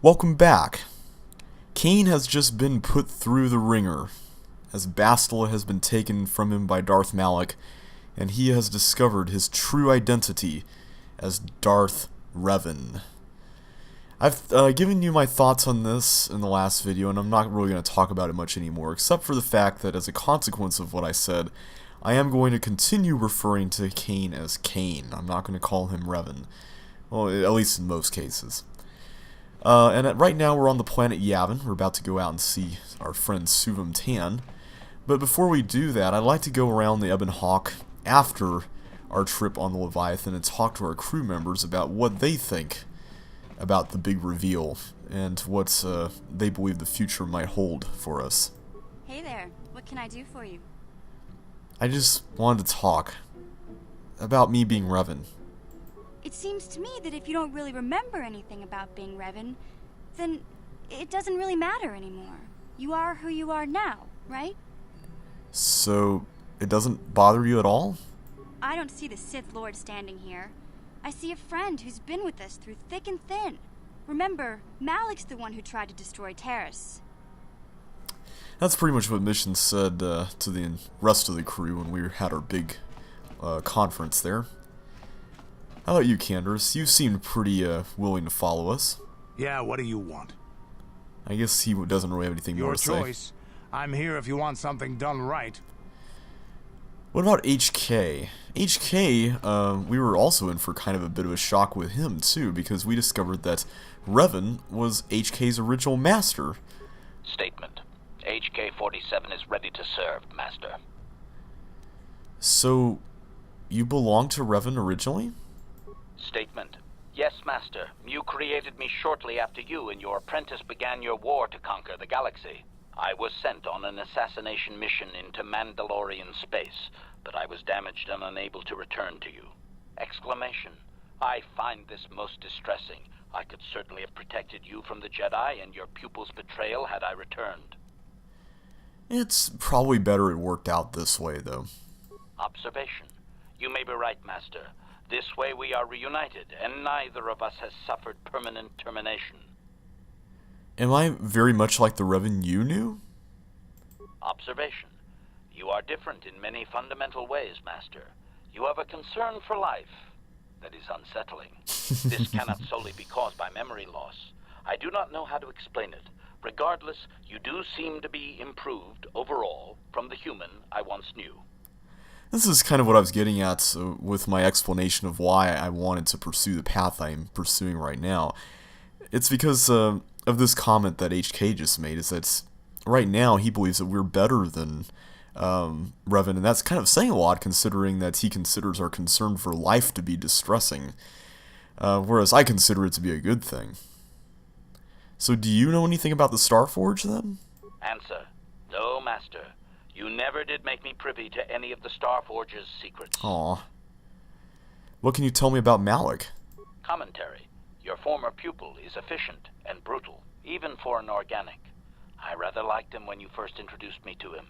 Welcome back. Cain has just been put through the ringer, as Bastila has been taken from him by Darth Malak, and he has discovered his true identity as Darth Revan. I've given you my thoughts on this in the last video, and I'm not really going to talk about it much anymore, except for the fact that as a consequence of what I said, I am going to continue referring to Cain as Cain. I'm not going to call him Revan. Well, at least in most cases. Right now we're on the planet Yavin. We're about to go out and see our friend Suvam Tan. But before we do that, I'd like to go around the Ebon Hawk after our trip on the Leviathan and talk to our crew members about what they think about the big reveal and what they believe the future might hold for us. Hey there, what can I do for you? I just wanted to talk about me being Revan. It seems to me that if you don't really remember anything about being Revan, then it doesn't really matter anymore. You are who you are now, right? So, it doesn't bother you at all? I don't see the Sith Lord standing here. I see a friend who's been with us through thick and thin. Remember, Malak's the one who tried to destroy Taris. That's pretty much what Mission said to the rest of the crew when we had our big conference there. How about you, Candace? You seemed pretty willing to follow us. Yeah, what do you want? I guess he doesn't really have anything more to say. Your choice. I'm here if you want something done right. What about HK? HK, we were also in for kind of a bit of a shock with him, too, because we discovered that Revan was HK's original master. Statement. HK-47 is ready to serve, Master. So, you belonged to Revan originally? Statement. Yes, Master. You created me shortly after you and your apprentice began your war to conquer the galaxy. I was sent on an assassination mission into Mandalorian space, but I was damaged and unable to return to you. Exclamation. I find this most distressing. I could certainly have protected you from the Jedi and your pupil's betrayal had I returned. It's probably better it worked out this way, though. Observation. You may be right, Master. This way we are reunited, and neither of us has suffered permanent termination. Am I very much like the Revan you knew? Observation. You are different in many fundamental ways, Master. You have a concern for life that is unsettling. This cannot solely be caused by memory loss. I do not know how to explain it. Regardless, you do seem to be improved overall from the human I once knew. This is kind of what I was getting at with my explanation of why I wanted to pursue the path I'm pursuing right now. It's because of this comment that HK just made, is that right now he believes that we're better than Revan, and that's kind of saying a lot considering that he considers our concern for life to be distressing, whereas I consider it to be a good thing. So do you know anything about the Starforge then? Answer. No, Master. You never did make me privy to any of the Starforge's secrets. Aw. What can you tell me about Malak? Commentary. Your former pupil is efficient and brutal, even for an organic. I rather liked him when you first introduced me to him.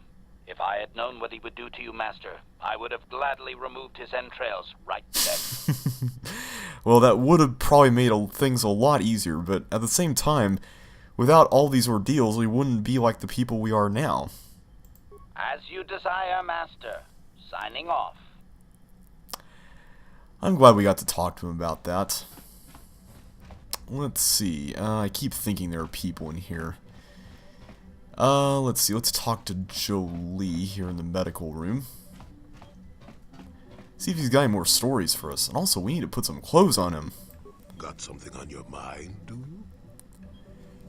If I had known what he would do to you, Master, I would have gladly removed his entrails right then. Well, that would have probably made things a lot easier, but at the same time, without all these ordeals, we wouldn't be like the people we are now. As you desire, Master. Signing off. I'm glad we got to talk to him about that. Let's see. I keep thinking there are people in here. Let's see. Let's talk to Jolie here in the medical room. See if he's got any more stories for us. And also, we need to put some clothes on him. Got something on your mind, do you?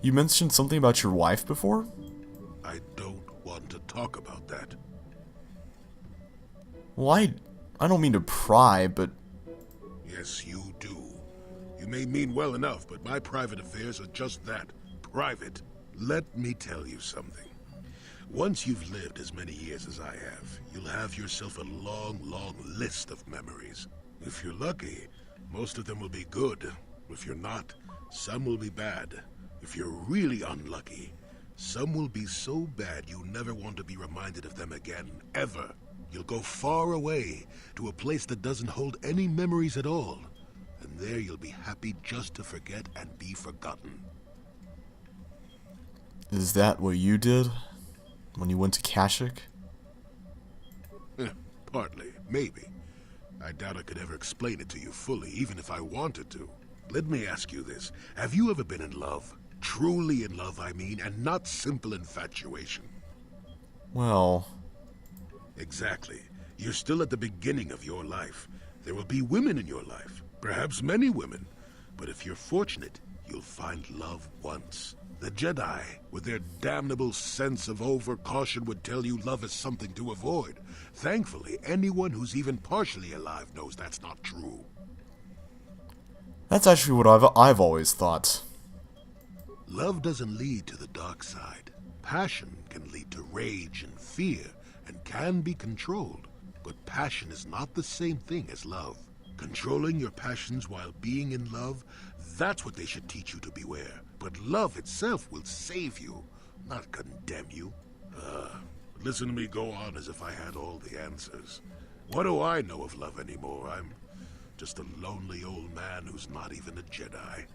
You mentioned something about your wife before? I don't want to talk about that. Well, I don't mean to pry, but... Yes, you do. You may mean well enough, but my private affairs are just that. Private. Let me tell you something. Once you've lived as many years as I have, you'll have yourself a long, long list of memories. If you're lucky, most of them will be good. If you're not, some will be bad. If you're really unlucky, some will be so bad you never want to be reminded of them again, ever. You'll go far away, to a place that doesn't hold any memories at all. And there you'll be happy just to forget and be forgotten. Is that what you did when you went to Kashyyyk? Partly, maybe. I doubt I could ever explain it to you fully, even if I wanted to. Let me ask you this. Have you ever been in love? Truly in love, I mean, and not simple infatuation. Well... Exactly. You're still at the beginning of your life. There will be women in your life, perhaps many women. But if you're fortunate, you'll find love once. The Jedi, with their damnable sense of overcaution, would tell you love is something to avoid. Thankfully, anyone who's even partially alive knows that's not true. That's actually what I've always thought. Love doesn't lead to the dark side. Passion can lead to rage and fear, and can be controlled. But passion is not the same thing as love. Controlling your passions while being in love, that's what they should teach you to beware. But love itself will save you, not condemn you. Listen to me go on as if I had all the answers. What do I know of love anymore? I'm just a lonely old man who's not even a Jedi.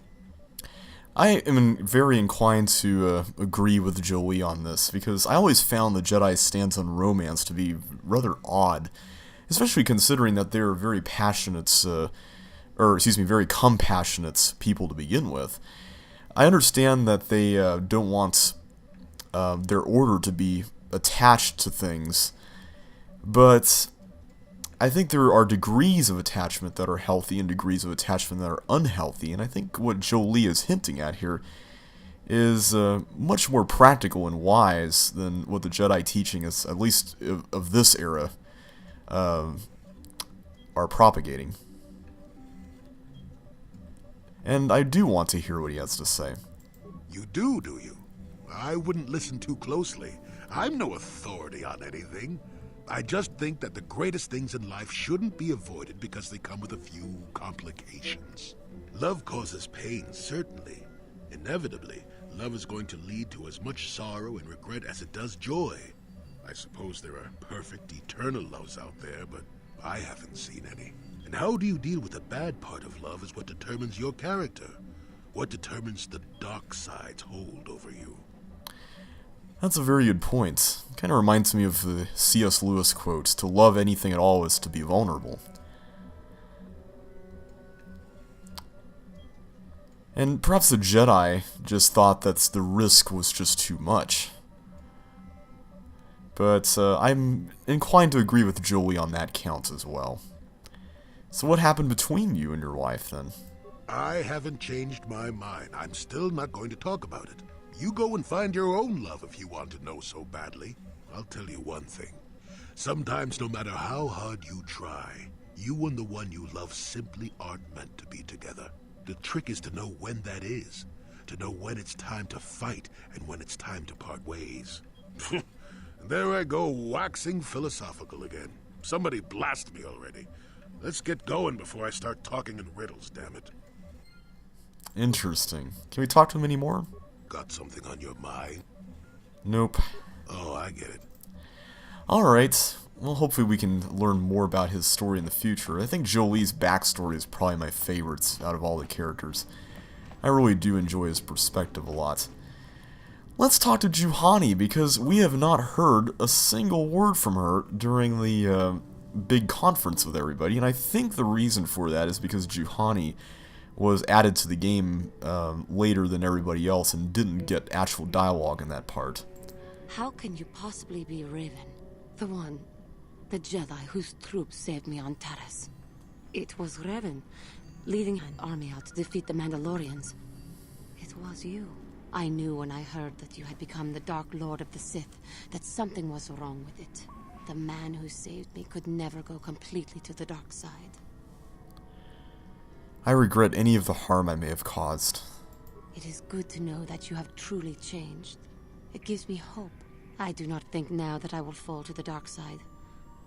I am very inclined to agree with Jolie on this, because I always found the Jedi's stance on romance to be rather odd, especially considering that they're very passionate, very compassionate people to begin with. I understand that they don't want their order to be attached to things, but I think there are degrees of attachment that are healthy and degrees of attachment that are unhealthy, and I think what Jolie is hinting at here is much more practical and wise than what the Jedi teaching is, at least of this era, are propagating. And I do want to hear what he has to say. You do you? I wouldn't listen too closely. I'm no authority on anything. I just think that the greatest things in life shouldn't be avoided because they come with a few complications. Love causes pain, certainly. Inevitably, love is going to lead to as much sorrow and regret as it does joy. I suppose there are perfect, eternal loves out there, but I haven't seen any. And how do you deal with the bad part of love is what determines your character. What determines the dark side's hold over you. That's a very good point. Kind of reminds me of the C.S. Lewis quote, "To love anything at all is to be vulnerable." And perhaps the Jedi just thought that the risk was just too much. But I'm inclined to agree with Jolie on that count as well. So what happened between you and your wife, then? I haven't changed my mind. I'm still not going to talk about it. You go and find your own love if you want to know so badly. I'll tell you one thing. Sometimes, no matter how hard you try, you and the one you love simply aren't meant to be together. The trick is to know when that is. To know when it's time to fight and when it's time to part ways. There I go, waxing philosophical again. Somebody blast me already. Let's get going before I start talking in riddles, damn it. Interesting. Can we talk to him anymore? Got something on your mind? Nope. Oh, I get it. Alright. Well, hopefully we can learn more about his story in the future. I think Jolie's backstory is probably my favorite out of all the characters. I really do enjoy his perspective a lot. Let's talk to Juhani, because we have not heard a single word from her during the big conference with everybody, and I think the reason for that is because Juhani was added to the game later than everybody else and didn't get actual dialogue in that part. How can you possibly be Raven? The Jedi whose troops saved me on Taris. It was Raven, leading an army out to defeat the Mandalorians. It was you. I knew when I heard that you had become the Dark Lord of the Sith, that something was wrong with it. The man who saved me could never go completely to the dark side. I regret any of the harm I may have caused. It is good to know that you have truly changed. It gives me hope. I do not think now that I will fall to the dark side.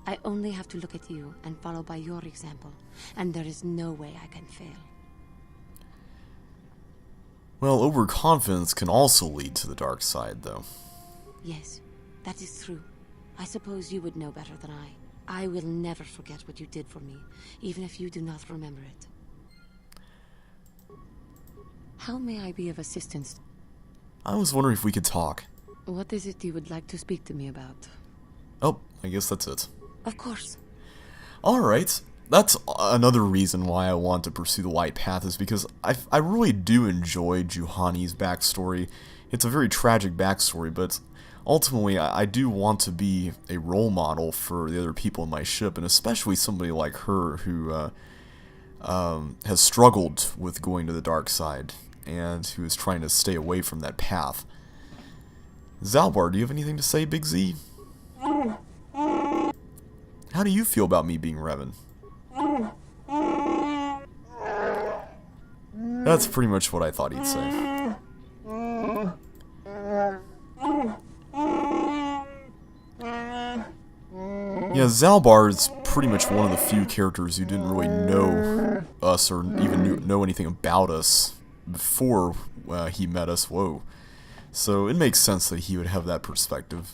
I only have to look at you and follow by your example, and there is no way I can fail. Well, overconfidence can also lead to the dark side, though. Yes, that is true. I suppose you would know better than I. I will never forget what you did for me, even if you do not remember it. How may I be of assistance? I was wondering if we could talk. What is it you would like to speak to me about? Oh, I guess that's it. Of course. Alright, that's another reason why I want to pursue the White Path, is because I really do enjoy Juhani's backstory. It's a very tragic backstory, but ultimately I do want to be a role model for the other people in my ship, and especially somebody like her who has struggled with going to the dark side, and who is trying to stay away from that path. Zalbar, do you have anything to say, Big Z? How do you feel about me being Revan? That's pretty much what I thought he'd say. Yeah, Zalbar is pretty much one of the few characters who didn't really know us or even know anything about us before he met us. Whoa. So it makes sense that he would have that perspective.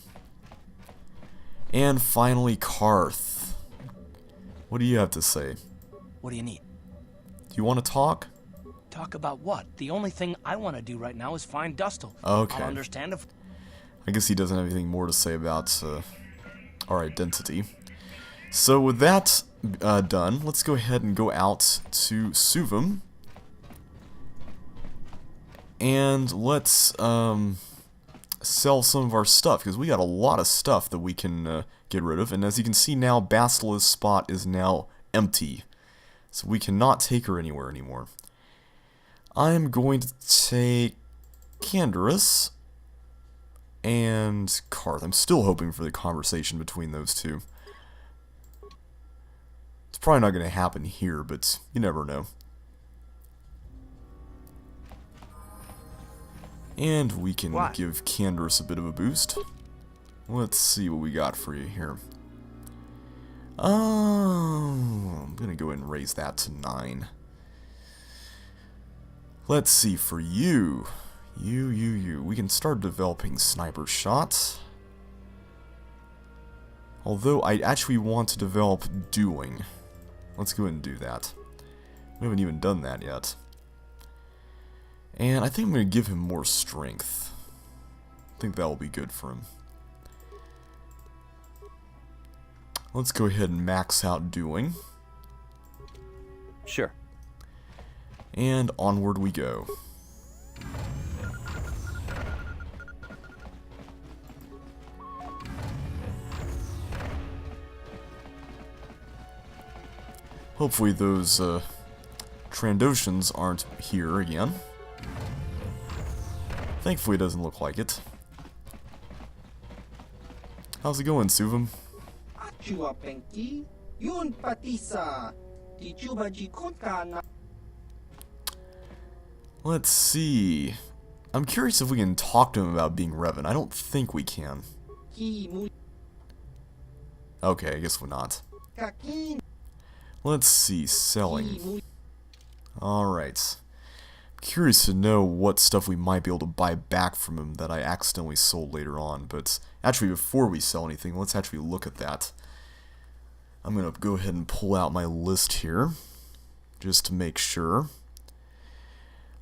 And finally, Karth. What do you have to say? What do you need? Do you want to talk? Talk about what? The only thing I want to do right now is find Dustle. Okay. I'll understand if... I guess he doesn't have anything more to say about our identity. So with that done, let's go ahead and go out to Suvum. And let's sell some of our stuff, because we got a lot of stuff that we can get rid of. And as you can see now, Bastila's spot is now empty. So we cannot take her anywhere anymore. I'm going to take Canderous and Karth. I'm still hoping for the conversation between those two. It's probably not going to happen here, but you never know. And we can give Canderous a bit of a boost. Let's see what we got for you here. I'm going to go ahead and raise that to 9. Let's see, for you. We can start developing sniper shots. Although I actually want to develop dueling. Let's go ahead and do that. We haven't even done that yet. And I think I'm going to give him more strength. I think that will be good for him. Let's go ahead and max out dueling. Sure. And onward we go. Hopefully those Trandoshans aren't here again. Thankfully it doesn't look like it. How's it going, Suvum? Let's see. I'm curious if we can talk to him about being Revan. I don't think we can. Okay, I guess we're not. Let's see, selling. Alright. Curious to know what stuff we might be able to buy back from him that I accidentally sold later on. But actually, before we sell anything, let's actually look at that. I'm going to go ahead and pull out my list here, just to make sure.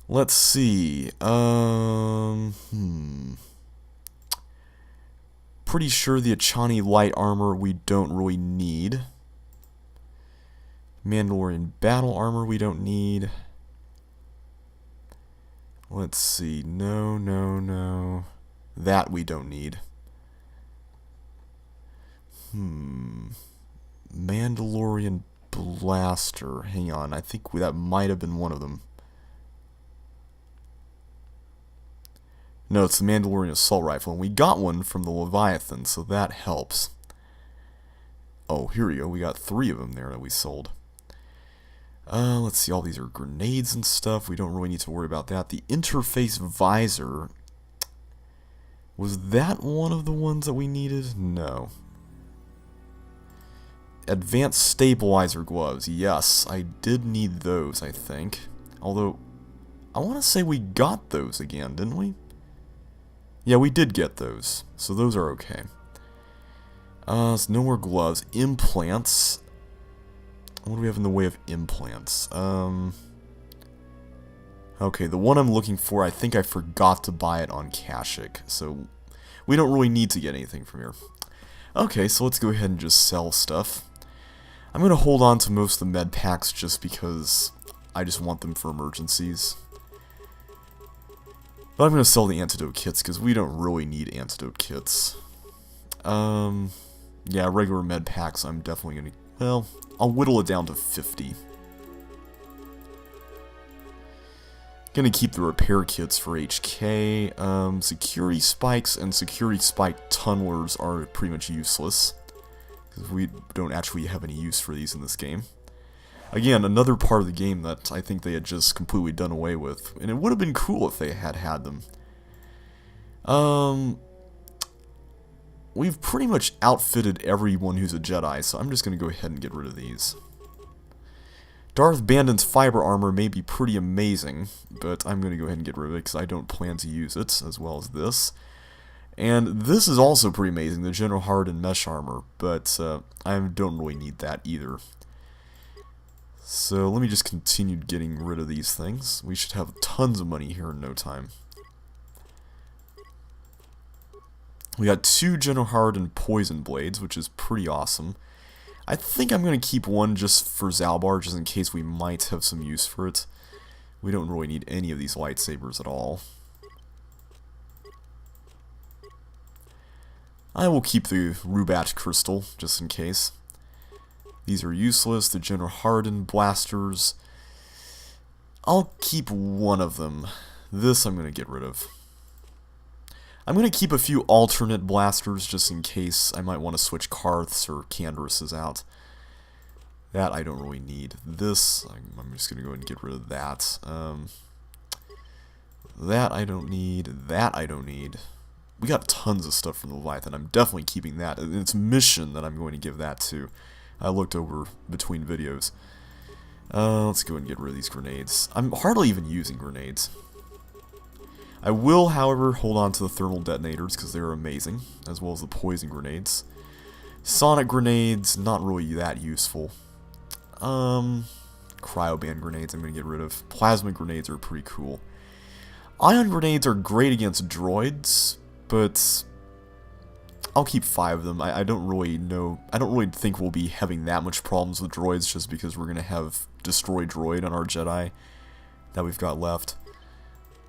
Let's see. Pretty sure the Achani light armor we don't really need. Mandalorian battle armor we don't need. Let's see. No. That we don't need. Mandalorian blaster. Hang on. I think that might have been one of them. No, it's the Mandalorian assault rifle. And we got one from the Leviathan, so that helps. Oh, here we go. We got 3 of them there that we sold. Let's see, all these are grenades and stuff. We don't really need to worry about that. The interface visor. Was that one of the ones that we needed? No. Advanced stabilizer gloves. Yes, I did need those, I think. Although, I want to say we got those again, didn't we? Yeah, we did get those. So those are okay. So no more gloves. Implants. What do we have in the way of implants? Okay, the one I'm looking for, I think I forgot to buy it on Kashyyyk, so we don't really need to get anything from here. Okay, so let's go ahead and just sell stuff. I'm going to hold on to most of the med packs just because I just want them for emergencies. But I'm going to sell the antidote kits because we don't really need antidote kits. Yeah, regular med packs I'm definitely going to... Well, I'll whittle it down to 50. Gonna keep the repair kits for HK. Security spikes and security spike tunnelers are pretty much useless, because we don't actually have any use for these in this game. Again, another part of the game that I think they had just completely done away with, and it would have been cool if they had had them. We've pretty much outfitted everyone who's a Jedi, so I'm just gonna go ahead and get rid of these. Darth Bandon's fiber armor may be pretty amazing, but I'm going to go ahead and get rid of it because I don't plan to use it, as well as this. And this is also pretty amazing, the General Harden mesh armor, but I don't really need that either. So let me just continue getting rid of these things. We should have tons of money here in no time. We got 2 General Harden poison blades, which is pretty awesome. I think I'm going to keep one just for Zalbar, just in case we might have some use for it. We don't really need any of these lightsabers at all. I will keep the Rubat crystal, just in case. These are useless, the General Harden blasters. I'll keep one of them. This I'm going to get rid of. I'm going to keep a few alternate blasters just in case I might want to switch Karths or Candaruses out. That I don't really need. This, I'm just going to go ahead and get rid of that. That I don't need. That I don't need. We got tons of stuff from the Leviathan. I'm definitely keeping that. It's mission that I'm going to give that to. I looked over between videos. Let's go ahead and get rid of these grenades. I'm hardly even using grenades. I will, however, hold on to the thermal detonators because they're amazing, as well as the poison grenades. Sonic grenades, not really that useful. Cryoband grenades I'm going to get rid of. Plasma grenades are pretty cool. Ion grenades are great against droids, but I'll keep 5 of them. I don't really think we'll be having that much problems with droids just because we're going to have Destroy Droid on our Jedi that we've got left.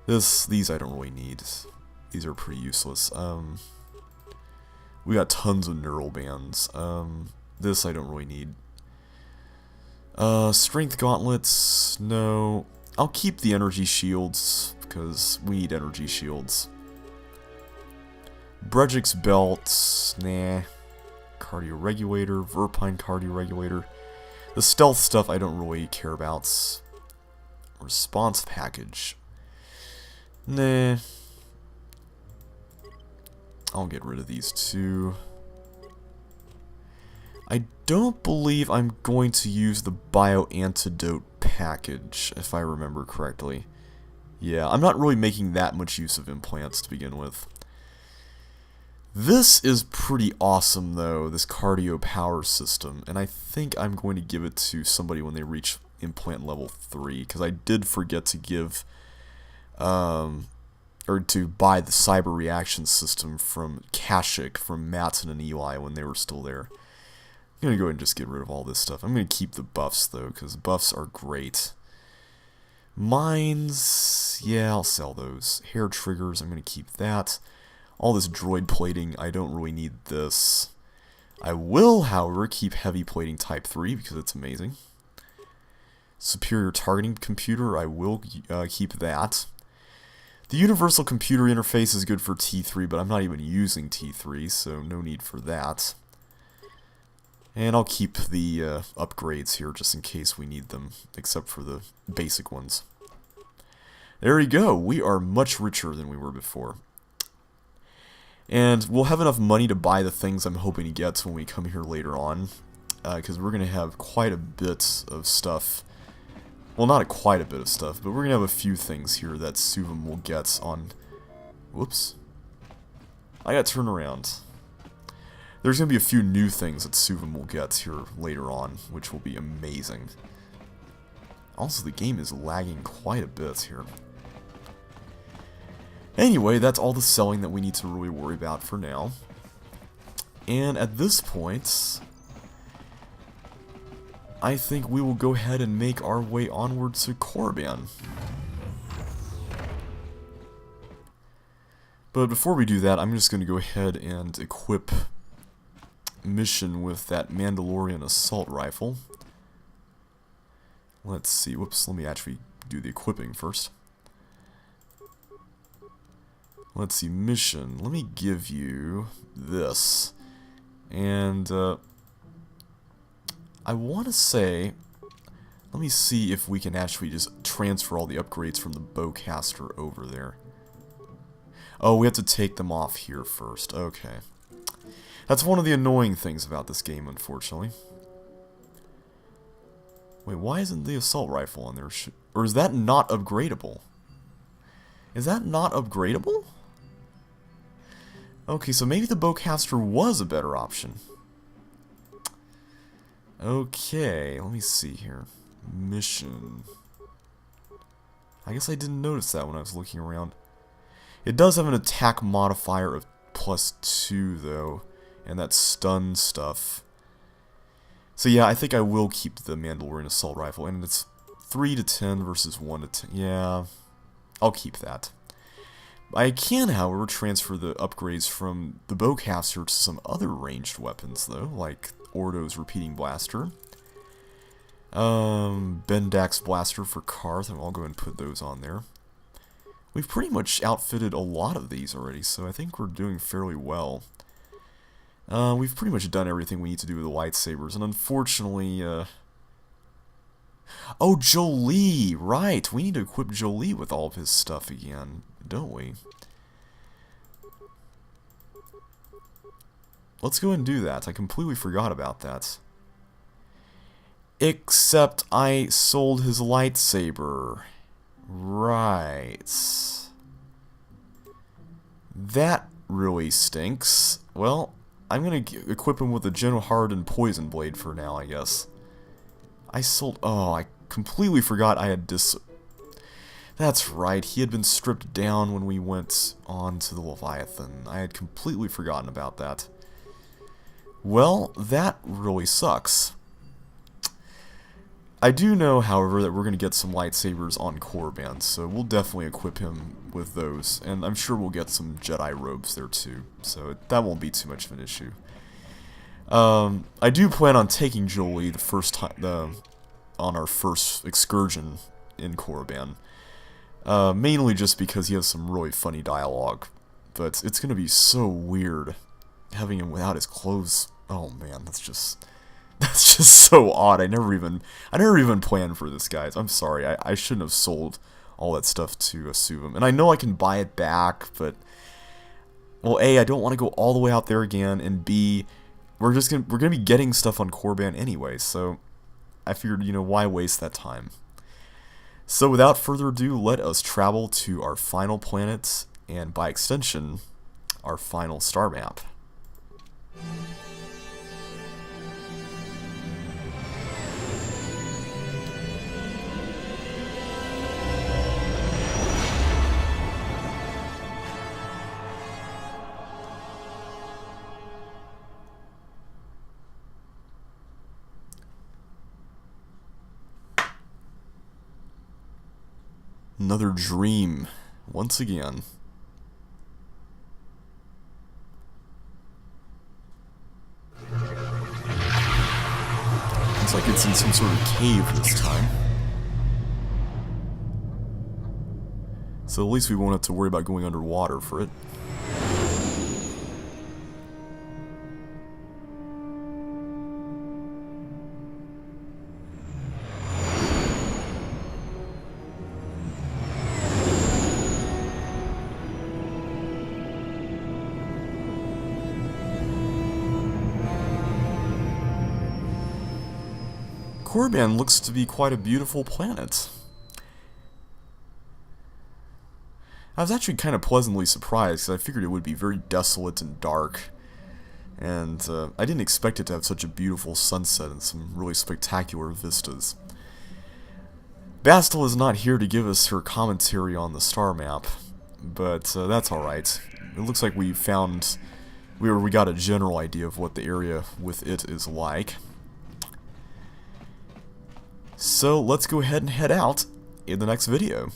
These I don't really need. These are pretty useless. We got tons of neural bands. This I don't really need. Strength gauntlets, no. I'll keep the energy shields, because we need energy shields. Brejik's belt, nah. Cardio regulator, Verpine cardio regulator. The stealth stuff I don't really care about. Response package. Nah. I'll get rid of these two. I don't believe I'm going to use the bio-antidote package, if I remember correctly. Yeah, I'm not really making that much use of implants to begin with. This is pretty awesome, though, this cardio power system, and I think I'm going to give it to somebody when they reach implant level 3, because I did forget to give... or to buy the cyber reaction system from Kashyyyk, from Matin and Eli when they were still there. I'm going to go ahead and just get rid of all this stuff. I'm going to keep the buffs, though, because buffs are great. Mines, yeah, I'll sell those. Hair triggers, I'm going to keep that. All this droid plating, I don't really need this. I will, however, keep heavy plating type 3, because it's amazing. Superior targeting computer, I will keep that. The universal computer interface is good for T3, but I'm not even using T3, so no need for that. And I'll keep the upgrades here just in case we need them, except for the basic ones. There we go, we are much richer than we were before. And we'll have enough money to buy the things I'm hoping to get when we come here later on, because we're going to have quite a bit of stuff. Well, not quite a bit of stuff, but we're going to have a few things here that Suvum will get on... Whoops. I got turned around. There's going to be a few new things that Suvum will get here later on, which will be amazing. Also, the game is lagging quite a bit here. Anyway, that's all the selling that we need to really worry about for now. And at this point, I think we will go ahead and make our way onward to Korriban. But before we do that, I'm just going to go ahead and equip Mission with that Mandalorian assault rifle. Let's see, whoops, let me actually do the equipping first. Let's see, Mission, let me give you this. And, I want to say, let me see if we can actually just transfer all the upgrades from the bowcaster over there. Oh, we have to take them off here first, okay. That's one of the annoying things about this game, unfortunately. Wait, why isn't the assault rifle on there? Or is that not upgradable? Is that not upgradable? Okay, so maybe the bowcaster was a better option. Okay, let me see here. Mission. I guess I didn't notice that when I was looking around. It does have an attack modifier of +2, though. And that stun stuff. So yeah, I think I will keep the Mandalorian assault rifle. And it's 3 to 10 versus 1 to 10. Yeah, I'll keep that. I can, however, transfer the upgrades from the bowcaster to some other ranged weapons, though. Like Ordo's repeating blaster. Bendak's blaster for Karth. I'll go and put those on there. We've pretty much outfitted a lot of these already, so I think we're doing fairly well. We've pretty much done everything we need to do with the lightsabers, and unfortunately, Oh, Jolie! Right! We need to equip Jolie with all of his stuff again, don't we? Let's go and do that. I completely forgot about that. Except I sold his lightsaber. Right. That really stinks. Well, I'm gonna equip him with a General Hardened Poison Blade for now, I guess. I sold... Oh, I completely forgot I had That's right, he had been stripped down when we went on to the Leviathan. I had completely forgotten about that. Well, that really sucks. I do know, however, that we're going to get some lightsabers on Korriban, so we'll definitely equip him with those, and I'm sure we'll get some Jedi robes there too, so that won't be too much of an issue. I do plan on taking Jolie the first time, on our first excursion in Korriban, mainly just because he has some really funny dialogue, but it's going to be so weird having him without his clothes. Oh man, that's just so odd. I never even planned for this, guys. I'm sorry. I shouldn't have sold all that stuff to Asuvum. And I know I can buy it back, but well, A, I don't want to go all the way out there again, and B, we're gonna be getting stuff on Korriban anyway, so I figured, you know, why waste that time? So without further ado, let us travel to our final planet, and by extension, our final star map. Another dream, once again. Looks like it's in some sort of cave this time. So at least we won't have to worry about going underwater for it. Korriban looks to be quite a beautiful planet. I was actually kind of pleasantly surprised, because I figured it would be very desolate and dark. And I didn't expect it to have such a beautiful sunset and some really spectacular vistas. Bastila is not here to give us her commentary on the star map, but that's alright. It looks like we got a general idea of what the area with it is like. So let's go ahead and head out in the next video.